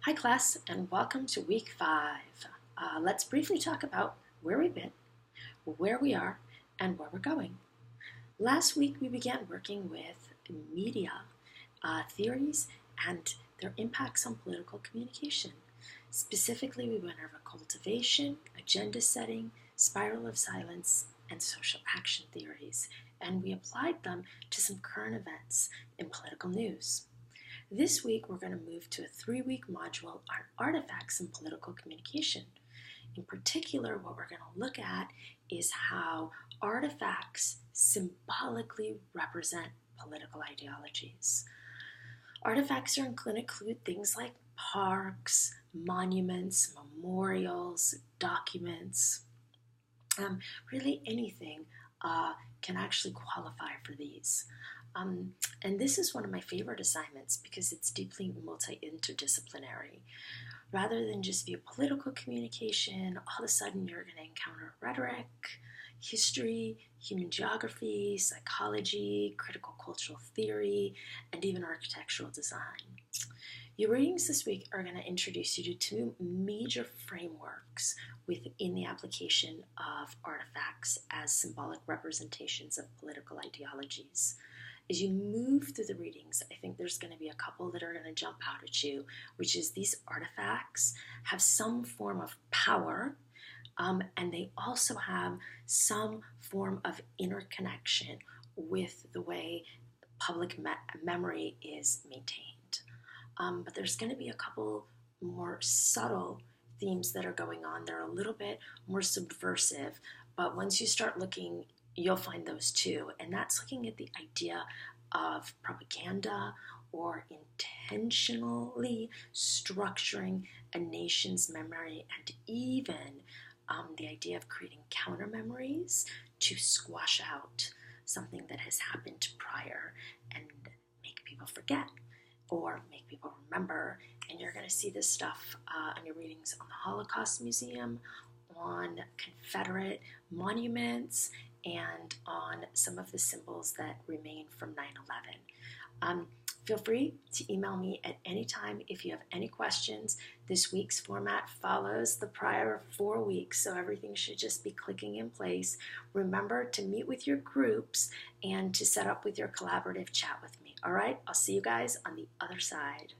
Hi class, and welcome to week 5. Let's briefly talk about where we've been, where we are, and where we're going. Last week we began working with media theories and their impacts on political communication. Specifically, we went over cultivation, agenda setting, spiral of silence, and social action theories, and we applied them to some current events in political news. This week, we're going to move to a 3-week module on artifacts in political communication. In particular, what we're going to look at is how artifacts symbolically represent political ideologies. Artifacts are going to include things like parks, monuments, memorials, documents. Really anything can actually qualify for these. And this is one of my favorite assignments because it's deeply multi-interdisciplinary. Rather than just view political communication, all of a sudden you're going to encounter rhetoric, history, human geography, psychology, critical cultural theory, and even architectural design. Your readings this week are going to introduce you to 2 major frameworks within the application of artifacts as symbolic representations of political ideologies. As you move through the readings, I think there's going to be a couple that are going to jump out at you, which is these artifacts have some form of power, and they also have some form of interconnection with the way public memory is maintained. But there's going to be a couple more subtle themes that are going on. They're a little bit more subversive, but once you start looking, you'll find those too. And that's looking at the idea of propaganda or intentionally structuring a nation's memory, and even the idea of creating counter memories to squash out something that has happened prior and make people forget or make people remember. And you're going to see this stuff on your readings on the Holocaust Museum, on Confederate monuments, and on some of the symbols that remain from 9/11. Feel free to email me at any time if you have any questions. This week's format follows the prior 4 weeks, so everything should just be clicking in place. Remember to meet with your groups and to set up with your collaborative chat with me. All right, I'll see you guys on the other side.